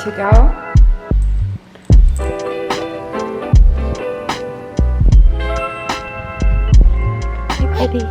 to go. Hi, Kitty.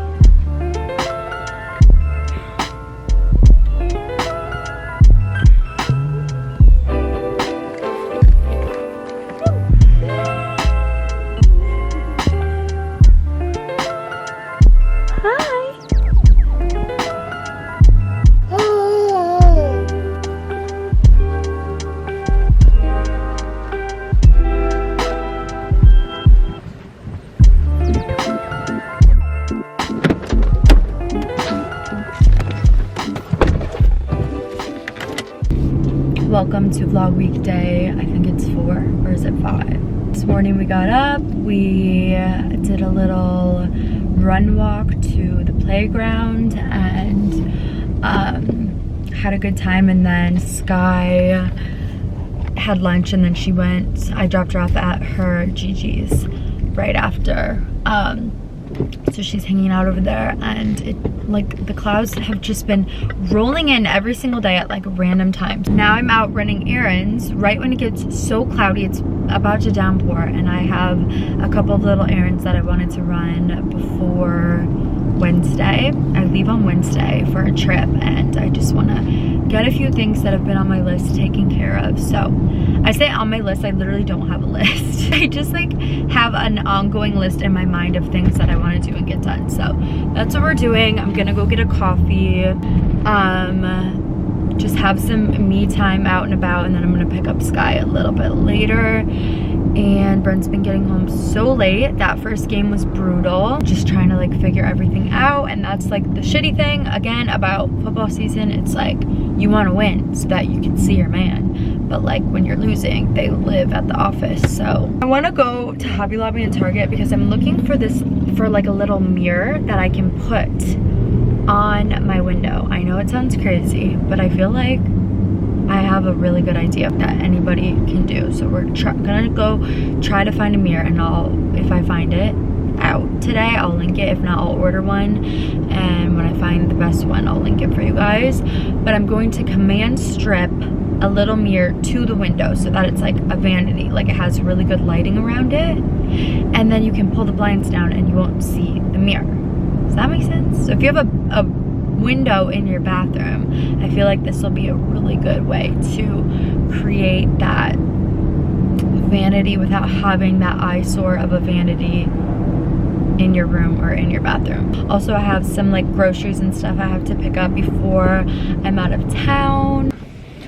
Welcome to vlog weekday, I think it's 4 or is it 5? This morning we got up, we did a little run walk to the playground and had a good time, and then Skye had lunch and then she went, I dropped her off at her Gigi's right after. So she's hanging out over there, and like the clouds have just been rolling in every single day at like random times. Now I'm out running errands right when it gets so cloudy, it's about to downpour, and I have a couple of little errands that I wanted to run before Wednesday. I leave on Wednesday for a trip, and I just want to get a few things that have been on my list taken care of. So I say on my list, I literally don't have a list. I just like have an ongoing list in my mind of things that I want to do and get done. So that's what we're doing. I'm gonna go get a coffee, just have some me time out and about, and then I'm gonna pick up Skye a little bit later. And Brent's been getting home so late. That first game was brutal. Just trying to like figure everything out, and that's like the shitty thing again about football season. It's like you want to win so that you can see your man, but like when you're losing, they live at the office. So I want to go to Hobby Lobby and Target because I'm looking for like a little mirror that I can put on my window. I know it sounds crazy, but I feel like I have a really good idea that anybody can do. So we're gonna go try to find a mirror, and if I find it out today, I'll link it. If not, I'll order one, and when I find the best one, I'll link it for you guys. But I'm going to command strip a little mirror to the window so that it's like a vanity, like it has really good lighting around it, and then you can pull the blinds down and you won't see the mirror. Does that make sense? So if you have a window in your bathroom, I feel like this will be a really good way to create that vanity without having that eyesore of a vanity in your room or in your bathroom. Also, I have some like groceries and stuff I have to pick up before I'm out of town.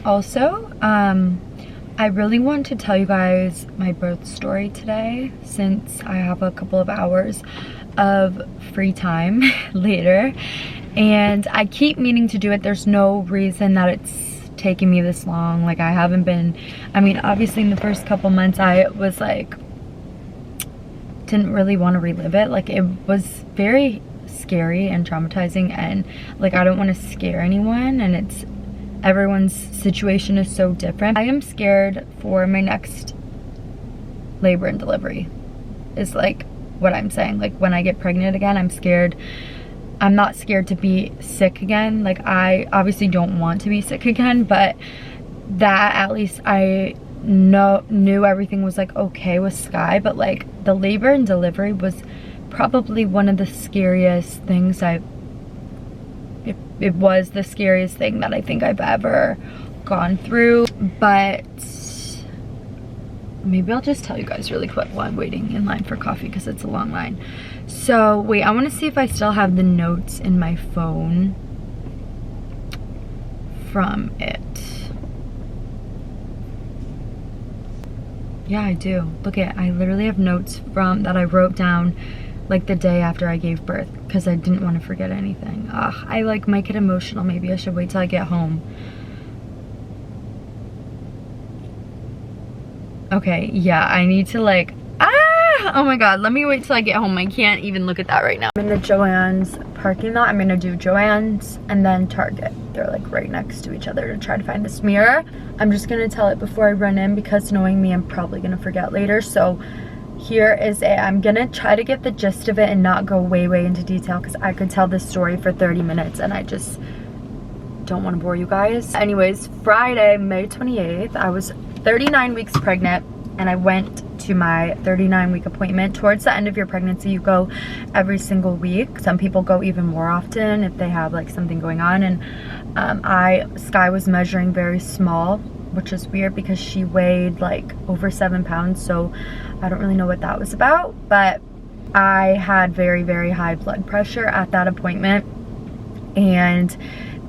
Also, I really want to tell you guys my birth story today, since I have a couple of hours of free time later, and I keep meaning to do it. There's no reason that it's taking me this long. Like I haven't been, I mean, obviously in the first couple months I was like, didn't really want to relive it. Like it was very scary and traumatizing, and like I don't want to scare anyone, and everyone's situation is so different. I am scared for my next labor and delivery is like what I'm saying. Like when I get pregnant again, I'm scared. I'm not scared to be sick again. Like I obviously don't want to be sick again, but that at least I knew everything was like okay with Skye. But like the labor and delivery was probably one of the scariest things it was the scariest thing that I think I've ever gone through. But maybe I'll just tell you guys really quick while I'm waiting in line for coffee because it's a long line. So wait, I want to see if I still have the notes in my phone from it. Yeah, I do. Look at, I literally have notes from that I wrote down like the day after I gave birth because I didn't want to forget anything. I like might get emotional. Maybe I should wait till I get home. Okay, yeah, I need to like, oh my god, let me wait till I get home. I can't even look at that right now. I'm in the Joann's parking lot. I'm gonna do Joann's and then Target. They're like right next to each other to try to find this mirror. I'm just gonna tell it before I run in because knowing me, I'm probably gonna forget later. So here is it. I'm gonna try to get the gist of it and not go way into detail because I could tell this story for 30 minutes and I just don't want to bore you guys. Anyways, Friday, May 28th, I was 39 weeks pregnant, and I went to my 39-week appointment. Towards the end of your pregnancy, you go every single week. Some people go even more often if they have like something going on. And Skye was measuring very small, which is weird because she weighed like over 7 pounds, so I don't really know what that was about. But I had very, very high blood pressure at that appointment, and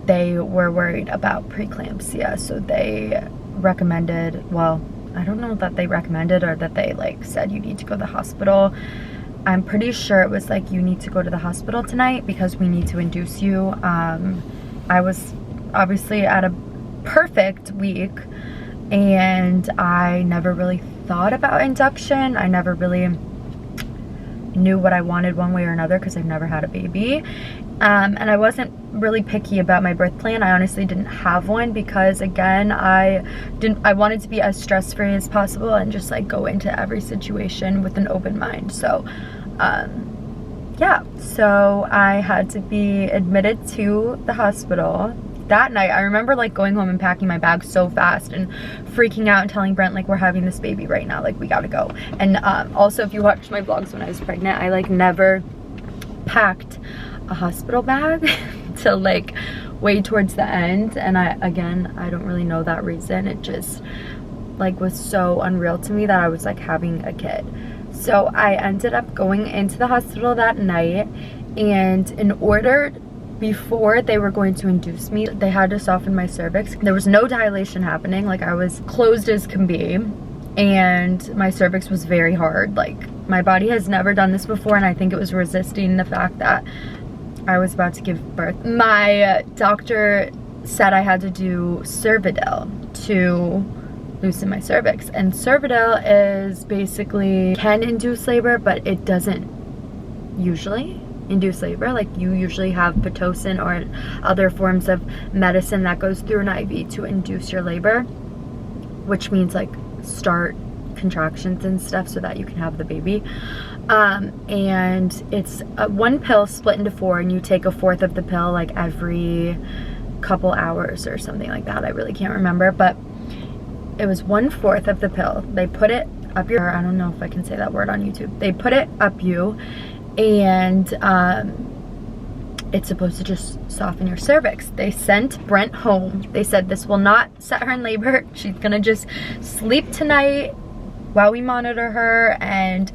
they were worried about preeclampsia, so they recommended, well, I don't know that they recommended or that they like said you need to go to the hospital. I'm pretty sure it was like, you need to go to the hospital tonight because we need to induce you. I was obviously at a perfect week, and I never really thought about induction. I never really knew what I wanted one way or another because I've never had a baby. And I wasn't really picky about my birth plan. I honestly didn't have one because, again, I wanted to be as stress-free as possible and just like go into every situation with an open mind. So yeah, so I had to be admitted to the hospital that night. I remember like going home and packing my bag so fast and freaking out and telling Brent like, we're having this baby right now, like we gotta go. And also, if you watched my vlogs when I was pregnant, I like never packed a hospital bag till like way towards the end. And I don't really know that reason. It just like was so unreal to me that I was like having a kid. So I ended up going into the hospital that night, and in order, before they were going to induce me, they had to soften my cervix. There was no dilation happening, like I was closed as can be, and my cervix was very hard. Like my body has never done this before, and I think it was resisting the fact that I was about to give birth. My doctor said I had to do Cervidil to loosen my cervix, and Cervidil is basically, can induce labor, but it doesn't usually induce labor. Like you usually have Pitocin or other forms of medicine that goes through an IV to induce your labor, which means like start contractions and stuff so that you can have the baby. And it's one pill split into 4, and you take a fourth of the pill like every couple hours or something like that. I really can't remember, but it was 1/4 of the pill. They put it up your, I don't know if I can say that word on YouTube. They put it up you, and it's supposed to just soften your cervix. They sent Brent home. They said this will not set her in labor. She's gonna just sleep tonight while we monitor her, and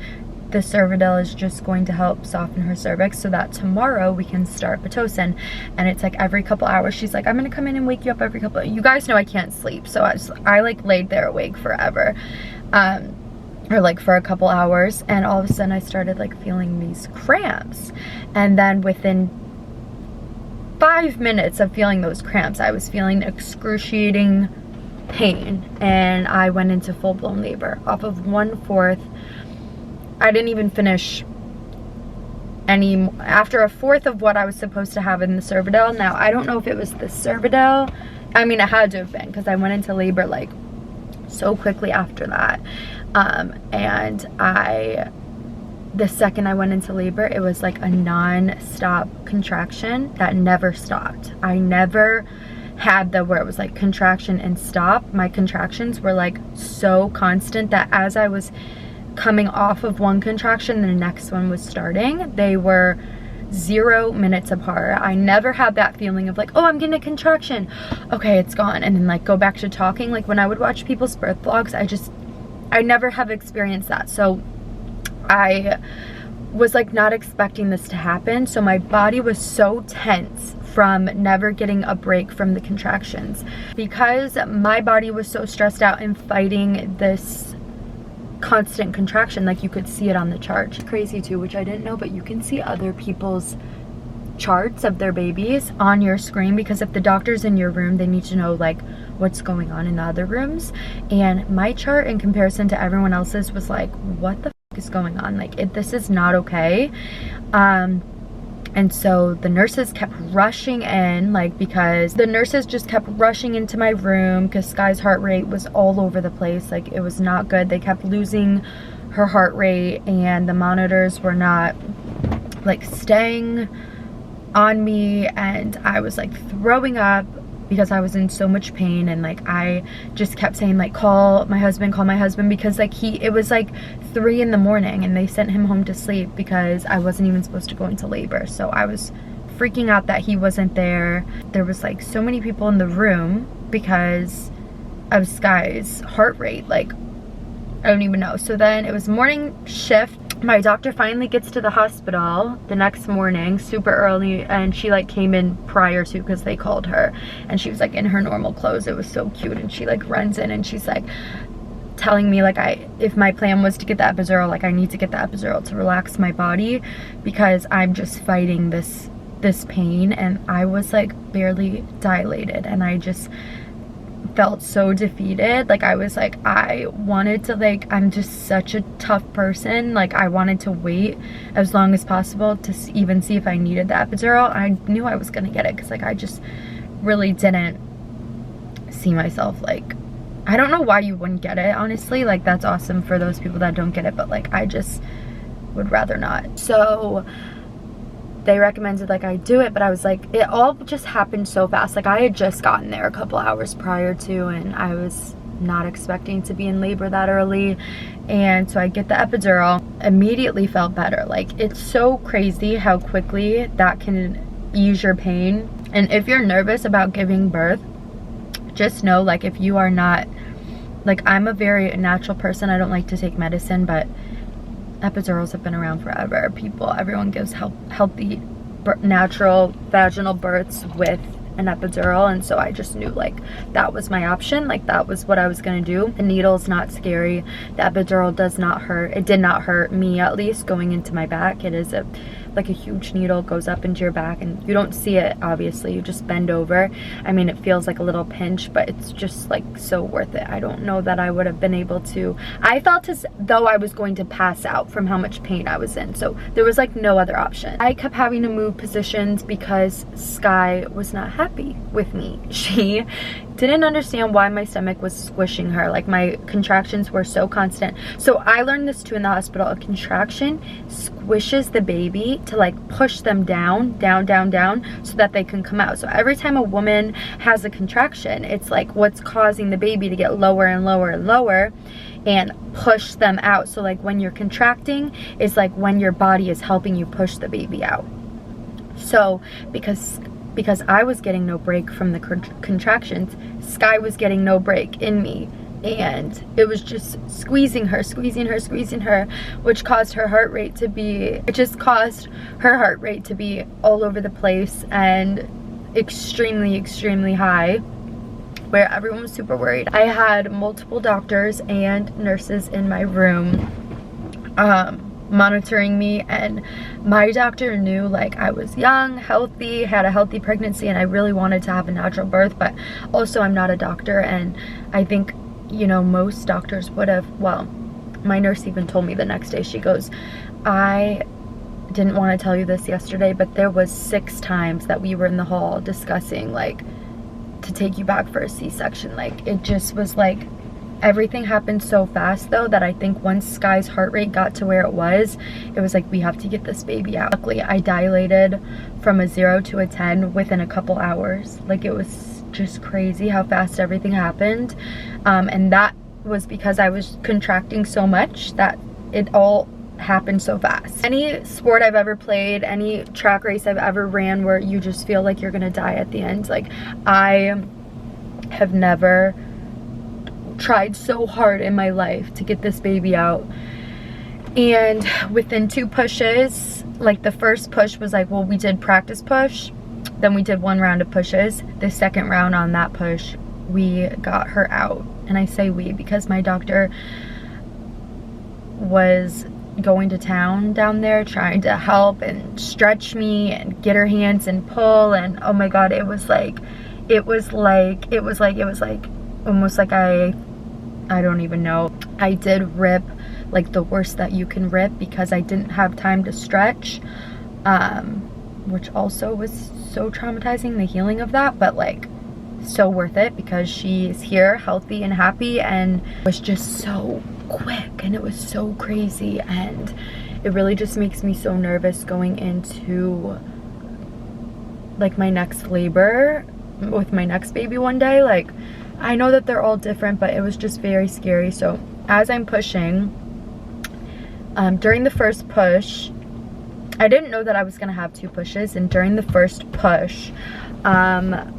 the Cervidil is just going to help soften her cervix so that tomorrow we can start Pitocin. And it's like every couple hours. She's like, I'm gonna come in and wake you up every couple. You guys know I can't sleep, so I like laid there awake forever, or like for a couple hours, and all of a sudden I started like feeling these cramps, and then within 5 minutes of feeling those cramps, I was feeling excruciating pain, and I went into full-blown labor off of 1/4. I didn't even finish any, after 1/4 of what I was supposed to have in the Cervidil. Now, I don't know if it was the Cervidil. I mean, it had to have been, because I went into labor like so quickly after that. And the second I went into labor, it was like a non-stop contraction that never stopped. I never had the where it was like contraction and stop. My contractions were like so constant that as I was coming off of one contraction, the next one was starting. They were 0 minutes apart. I never had that feeling of like, oh, I'm getting a contraction, okay, it's gone, and then like go back to talking. Like when I would watch people's birth vlogs, I never have experienced that. So I was like not expecting this to happen. So my body was so tense from never getting a break from the contractions, because my body was so stressed out and fighting this constant contraction. Like you could see it on the chart. Crazy too, which I didn't know, but you can see other people's charts of their babies on your screen, because if the doctor's in your room, they need to know like what's going on in the other rooms. And my chart in comparison to everyone else's was like, what the f is going on? Like this is not okay. And so the nurses kept rushing in, like, because the nurses just kept rushing into my room because Skye's heart rate was all over the place. Like it was not good. They kept losing her heart rate, and the monitors were not like staying on me, and I was like throwing up because I was in so much pain, and like I just kept saying like, call my husband, because like it was like 3 in the morning and they sent him home to sleep because I wasn't even supposed to go into labor. So I was freaking out that he wasn't there. There was like so many people in the room because of Skye's heart rate. Like, I don't even know. So then it was morning shift. My doctor finally gets to the hospital the next morning super early, and she like came in prior to, because they called her, and she was like in her normal clothes. It was so cute. And she like runs in and she's like telling me like if my plan was to get the epidural, like I need to get the epidural to relax my body because I'm just fighting this pain. And I was like barely dilated, and I just felt so defeated. Like I was like, I wanted to, like, I'm just such a tough person. Like I wanted to wait as long as possible to even see if I needed the epidural. I knew I was gonna get it because like I just really didn't see myself, like, I don't know why you wouldn't get it, honestly. Like that's awesome for those people that don't get it, but like I just would rather not. So they recommended like I do it, but I was like, it all just happened so fast. Like I had just gotten there a couple hours prior to, and I was not expecting to be in labor that early. And so I get the epidural, immediately felt better. Like it's so crazy how quickly that can ease your pain. And if you're nervous about giving birth, just know, like, if you are not, like, I'm a very natural person. I don't like to take medicine, but epidurals have been around forever. Everyone gives healthy natural vaginal births with an epidural, and so I just knew like that was my option. Like that was what I was gonna do. The needle's not scary. The epidural does not hurt. It did not hurt me, at least, going into my back. It is like a huge needle, goes up into your back, and you don't see it, obviously. You just bend over. I mean, it feels like a little pinch, but it's just like so worth it. I don't know that I would have been able to. I felt as though I was going to pass out from how much pain I was in, so there was like no other option. I kept having to move positions because Skye was not happy with me. She didn't understand why my stomach was squishing her. Like my contractions were so constant. So I learned this too in the hospital. A contraction squishes the baby to like push them down so that they can come out. So every time a woman has a contraction, it's like what's causing the baby to get lower and lower and lower and push them out. So like when you're contracting is like when your body is helping you push the baby out. So because I was getting no break from the contractions, Skye was getting no break in me, and it was just squeezing her, which caused her heart rate to be, all over the place and extremely high, where everyone was super worried. I had multiple doctors and nurses in my room monitoring me, and my doctor knew like I was young, healthy, had a healthy pregnancy, and I really wanted to have a natural birth, but also I'm not a doctor, and I think, you know, most doctors would have. Well, my nurse even told me the next day, she goes, I didn't want to tell you this yesterday, but there was 6 times that we were in the hall discussing like to take you back for a C-section. Like it just was like, everything happened so fast though that I think once Skye's heart rate got to where it was like, we have to get this baby out. Luckily, I dilated from a 0 to a 10 within a couple hours. Like it was just crazy how fast everything happened. And that was because I was contracting so much that it all happened so fast. Any sport I've ever played, any track race I've ever ran where you just feel like you're gonna die at the end, like I have never tried so hard in my life to get this baby out. And within 2 pushes, like the first push was like, well, we did practice push, then we did 1 round of pushes. The second round on that push, we got her out. And I say we because my doctor was going to town down there trying to help and stretch me and get her hands and pull, and oh my god, it was like almost like I don't even know. I did rip like the worst that you can rip because I didn't have time to stretch, which also was so traumatizing, the healing of that, but like so worth it because she's here healthy and happy, and it was just so quick and it was so crazy, and it really just makes me so nervous going into like my next labor with my next baby one day. Like, I know that they're all different, but it was just very scary. So as I'm pushing, during the first push, I didn't know that I was gonna have 2 pushes, and during the first push, my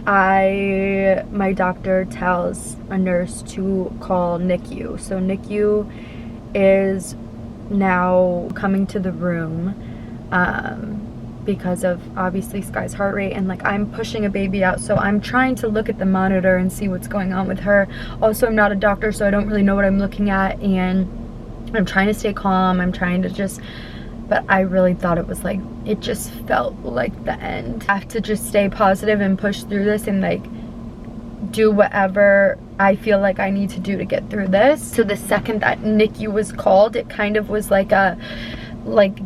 doctor tells a nurse to call NICU. So NICU is now coming to the room because of obviously Skye's heart rate, and like I'm pushing a baby out, so I'm trying to look at the monitor and see what's going on with her. Also, I'm not a doctor, so I don't really know what I'm looking at, and I'm trying to stay calm. I'm trying to just, but I really thought it was like, it just felt like the end. I have to just stay positive and push through this and like do whatever I feel like I need to do to get through this. So the second that NICU was called, it kind of was like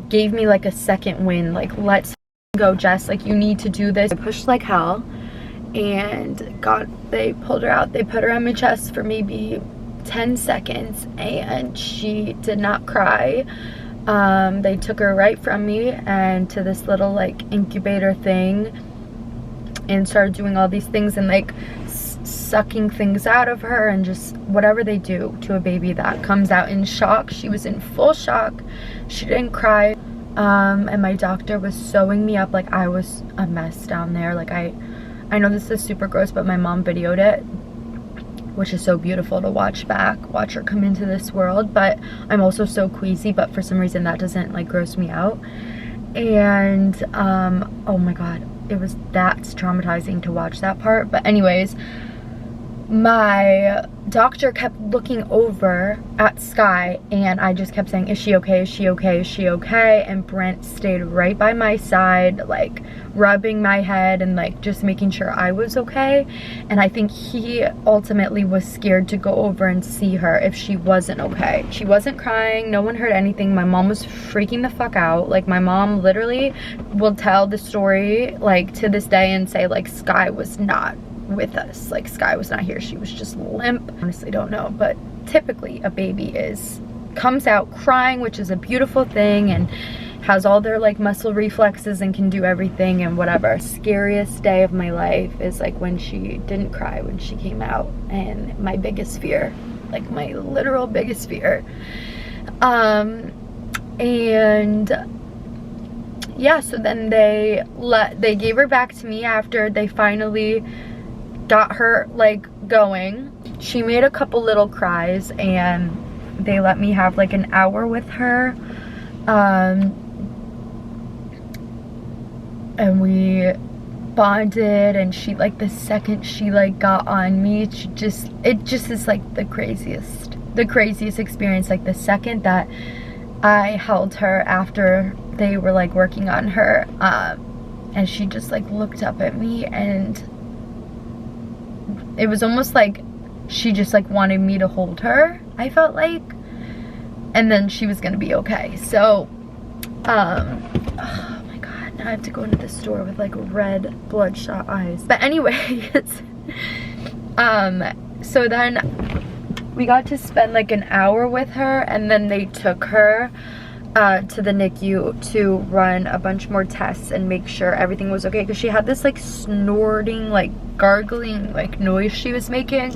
gave me like a second win, like, let's go, Jess, like, you need to do this. I pushed like hell, and they pulled her out. They put her on my chest for maybe 10 seconds, and she did not cry. They took her right from me and to this little like incubator thing, and started doing all these things and like sucking things out of her, and just whatever they do to a baby that comes out in shock. She was in full shock. She didn't cry. And my doctor was sewing me up. Like, I was a mess down there. Like, I know this is super gross, but my mom videoed it, which is so beautiful to watch her come into this world. But I'm also so queasy, but for some reason that doesn't like gross me out. And oh my god, that's traumatizing to watch that part. But anyways, my doctor kept looking over at Skye, and I just kept saying, is she okay, is she okay, is she okay? And Brent stayed right by my side, like rubbing my head and like just making sure I was okay. And I think he ultimately was scared to go over and see her if she wasn't okay. She wasn't crying, no one heard anything. My mom was freaking the fuck out. Like, my mom literally will tell the story like to this day and say like Skye was not with us, like Skye was not here, she was just limp. Honestly don't know, but typically a baby comes out crying, which is a beautiful thing, and has all their like muscle reflexes and can do everything and whatever. Scariest day of my life is like when she didn't cry when she came out, and my biggest fear, like my literal biggest fear. And yeah, so then they gave her back to me after they finally got her like going. She made a couple little cries, and they let me have like an hour with her, and we bonded. And she, like, the second she like got on me, it just is like the craziest experience. Like, the second that I held her after they were like working on her, and she just like looked up at me, and it was almost like she just like wanted me to hold her, I felt like, and then she was gonna be okay. So oh my god, now I have to go into the store with like red bloodshot eyes. But anyways, so then we got to spend like an hour with her, and then they took her to the NICU to run a bunch more tests and make sure everything was okay, because she had this like snorting, like gargling like noise she was making,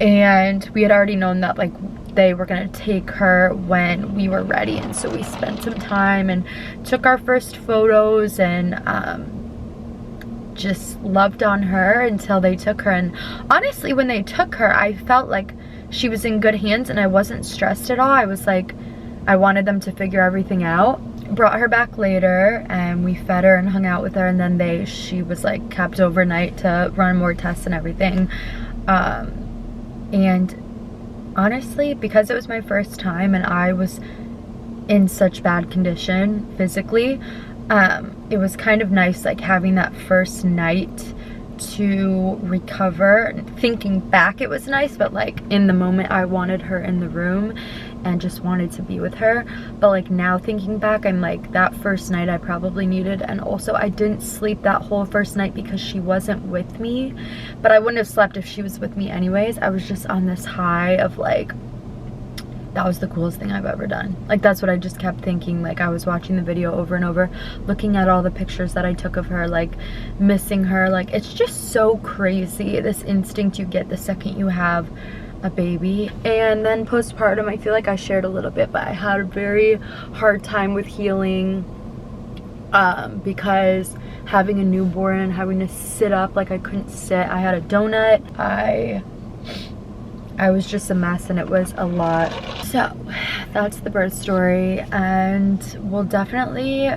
and we had already known that like they were gonna take her when we were ready. And so we spent some time and took our first photos, and just loved on her until they took her. And honestly, when they took her, I felt like she was in good hands, and I wasn't stressed at all. I was like, I wanted them to figure everything out. Brought her back later, and we fed her and hung out with her, and then she was like kept overnight to run more tests and everything. And honestly, because it was my first time and I was in such bad condition physically, it was kind of nice like having that first night to recover. Thinking back, it was nice, but like in the moment I wanted her in the room and just wanted to be with her. But like now thinking back, I'm like, that first night I probably needed. And also I didn't sleep that whole first night because she wasn't with me, but I wouldn't have slept if she was with me anyways. I was just on this high of like that was the coolest thing I've ever done. Like, that's what I just kept thinking. Like, I was watching the video over and over, looking at all the pictures that I took of her, like missing her. Like, it's just so crazy, this instinct you get the second you have a baby. And then postpartum, I feel like I shared a little bit, but I had a very hard time with healing because having a newborn and having to sit up, like I couldn't sit. I had a donut. I was just a mess, and it was a lot. So that's the birth story, and we'll definitely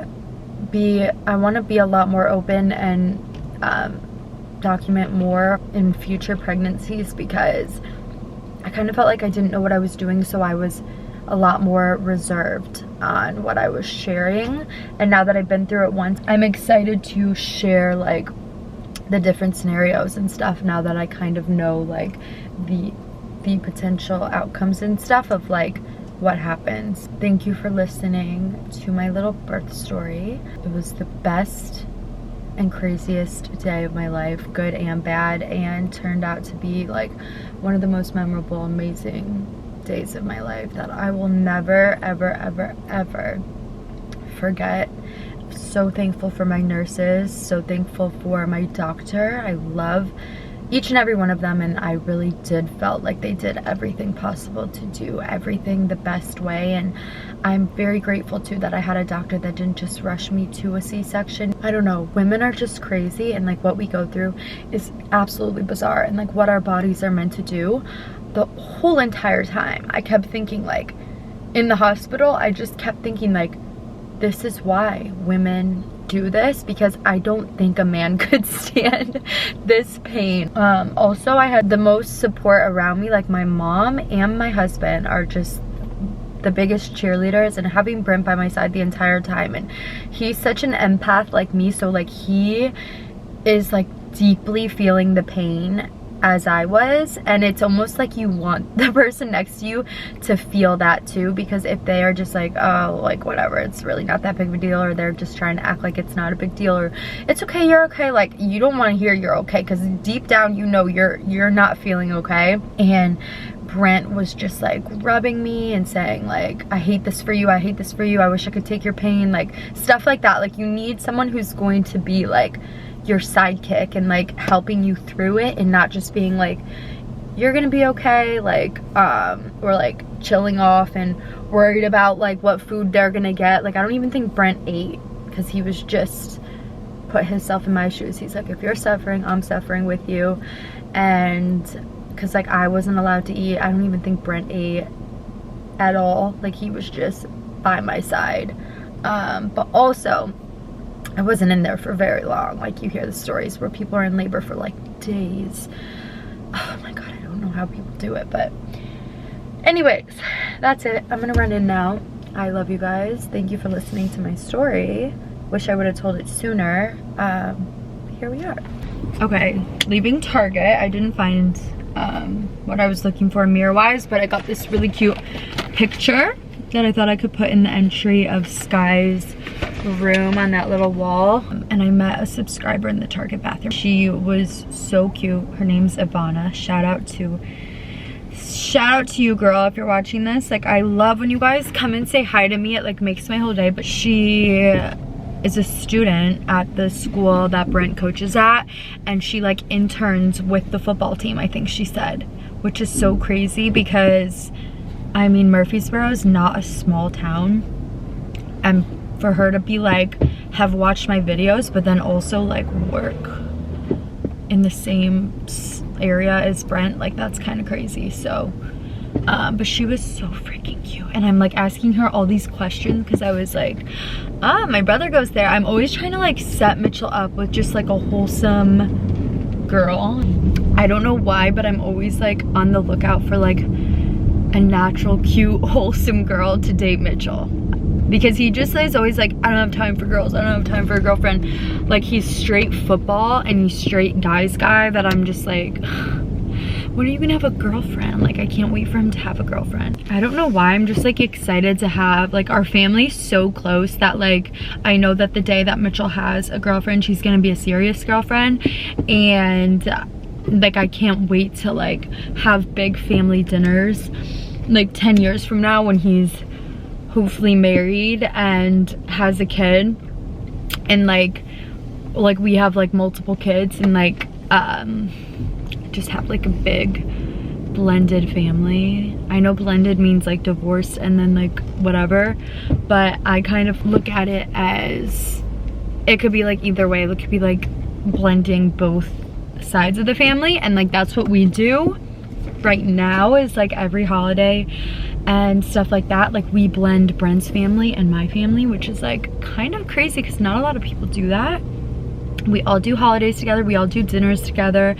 be, I want to be a lot more open and document more in future pregnancies, because I kind of felt like I didn't know what I was doing, so I was a lot more reserved on what I was sharing. And now that I've been through it once, I'm excited to share like the different scenarios and stuff, now that I kind of know like the potential outcomes and stuff of like what happens. Thank you for listening to my little birth story. It was the best and craziest day of my life, good and bad, and turned out to be like one of the most memorable, amazing days of my life that I will never, ever, ever, ever forget. So thankful for my nurses, so thankful for my doctor. I love each and every one of them, and I really did felt like they did everything possible to do everything the best way. And I'm very grateful too that I had a doctor that didn't just rush me to a C-section. I don't know, women are just crazy, and like what we go through is absolutely bizarre, and like what our bodies are meant to do. The whole entire time I kept thinking, like in the hospital, I just kept thinking like, this is why women do this, because I don't think a man could stand this pain. Also, I had the most support around me. Like my mom and my husband are just the biggest cheerleaders, and having Brent by my side the entire time, and he's such an empath like me, so like he is like deeply feeling the pain as I was, and it's almost like you want the person next to you to feel that too, because if they are just like, oh, like whatever, it's really not that big of a deal, or they're just trying to act like it's not a big deal, or it's okay, you're okay, like you don't want to hear you're okay, because deep down you know you're not feeling okay. And Brent was just like rubbing me and saying like, I hate this for you, I hate this for you, I wish I could take your pain, like stuff like that. Like you need someone who's going to be like your sidekick and like helping you through it, and not just being like, you're gonna be okay, like or like chilling off and worried about like what food they're gonna get. Like I don't even think Brent ate, because he was just put himself in my shoes. He's like, if you're suffering, I'm suffering with you. And because like I wasn't allowed to eat, I don't even think Brent ate at all. Like he was just by my side. But also I wasn't in there for very long. Like you hear the stories where people are in labor for like days. Oh my god, I don't know how people do it. But anyways, that's it. I'm gonna run in now. I love you guys. Thank you for listening to my story. Wish I would have told it sooner. Here we are. Okay, leaving Target. I didn't find what I was looking for mirror wise, but I got this really cute picture that I thought I could put in the entry of Skye's room on that little wall. And I met a subscriber in the Target bathroom. She was so cute. Her name's Ivana. Shout out to you, girl, if you're watching this. Like I love when you guys come and say hi to me. It like makes my whole day. But she is a student at the school that Brent coaches at, and she like interns with the football team, I think she said, which is so crazy because I mean Murfreesboro is not a small town, and for her to be like have watched my videos but then also like work in the same area as Brent, like that's kind of crazy. So but she was so freaking cute, and I'm like asking her all these questions because I was like, my brother goes there. I'm always trying to like set Mitchell up with just like a wholesome girl. I don't know why, but I'm always like on the lookout for like a natural, cute, wholesome girl to date Mitchell, because he just is always like, I don't have time for girls, I don't have time for a girlfriend. Like he's straight football and he's straight guys guy, that I'm just like, when are you gonna have a girlfriend? Like I can't wait for him to have a girlfriend. I don't know why, I'm just like excited to have, like our family's so close that like I know that the day that Mitchell has a girlfriend, she's gonna be a serious girlfriend. And like I can't wait to like have big family dinners like 10 years from now when he's hopefully married and has a kid, and like we have like multiple kids, and like just have like a big blended family. I know blended means like divorced and then like whatever, but I kind of look at it as it could be like either way. It could be like blending both sides of the family, and like that's what we do right now, is like every holiday and stuff like that, like we blend Brent's family and my family, which is like kind of crazy because not a lot of people do that. We all do holidays together, we all do dinners together,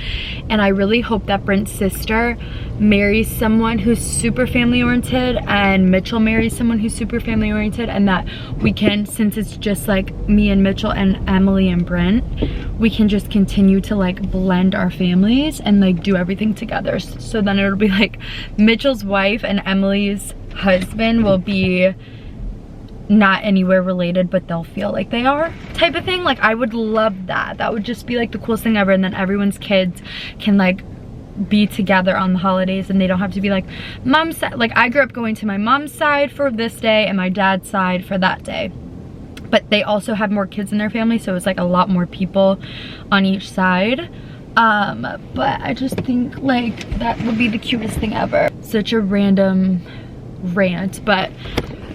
and I really hope that Brent's sister marries someone who's super family oriented and Mitchell marries someone who's super family oriented, and that we can, since it's just like me and Mitchell and Emily and Brent, we can just continue to like blend our families and like do everything together. So then it'll be like Mitchell's wife and Emily's husband will be not anywhere related, but they'll feel like they are, type of thing. Like I would love that. That would just be like the coolest thing ever. And then everyone's kids can like be together on the holidays, and they don't have to be like mom's side. Like I grew up going to my mom's side for this day and my dad's side for that day, but they also have more kids in their family, so it's like a lot more people on each side. But I just think like that would be the cutest thing ever. Such a random rant, but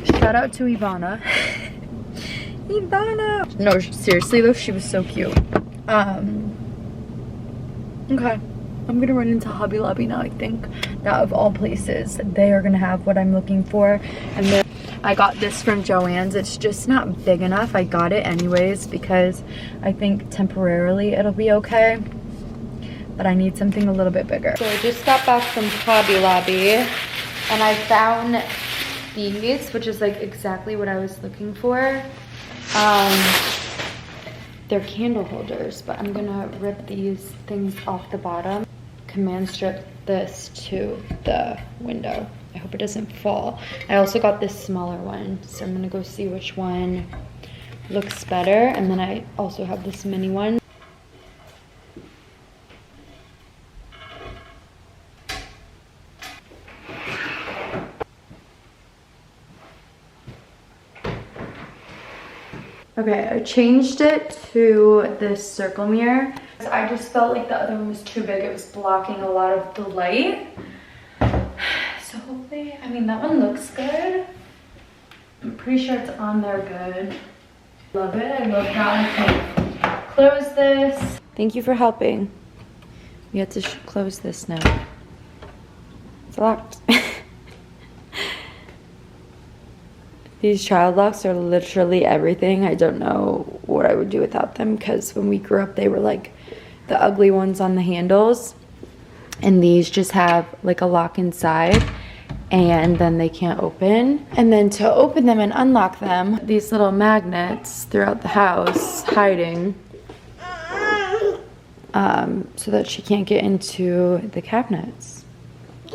shout out to Ivana. Ivana! No, seriously though, she was so cute. Okay. I'm gonna run into Hobby Lobby now. I think that of all places, they are gonna have what I'm looking for. And then I got this from Joann's. It's just not big enough. I got it anyways because I think temporarily it'll be okay. But I need something a little bit bigger. So I just got back from Hobby Lobby and I found these, which is like exactly what I was looking for. They're candle holders, but I'm gonna rip these things off the bottom, command strip this to the window. I hope it doesn't fall. I also got this smaller one, so I'm gonna go see which one looks better. And then I also have this mini one. Okay, I changed it to this circle mirror. I just felt like the other one was too big. It was blocking a lot of the light. So hopefully, I mean, that one looks good. I'm pretty sure it's on there good. Love it, I love that. I can close this. Thank you for helping. We have to close this now. It's locked. These child locks are literally everything. I don't know what I would do without them, because when we grew up, they were like the ugly ones on the handles. And these just have like a lock inside, and then they can't open. And then to open them and unlock them, these little magnets throughout the house hiding, so that she can't get into the cabinets.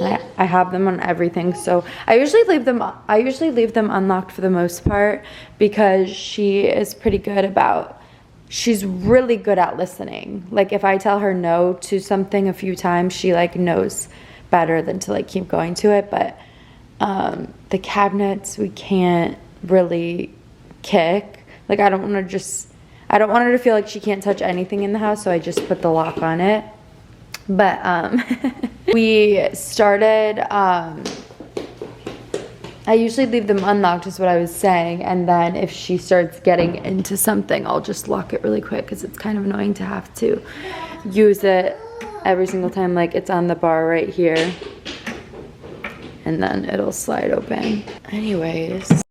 I have them on everything, so I usually leave them unlocked for the most part, because she is pretty good about, she's really good at listening. Like if I tell her no to something a few times, she like knows better than to like keep going to it. But the cabinets we can't really kick. Like I don't want her to feel like she can't touch anything in the house, so I just put the lock on it. But we started, I usually leave them unlocked is what I was saying, and then if she starts getting into something, I'll just lock it really quick, because it's kind of annoying to have to use it every single time. Like it's on the bar right here, and then it'll slide open. Anyways,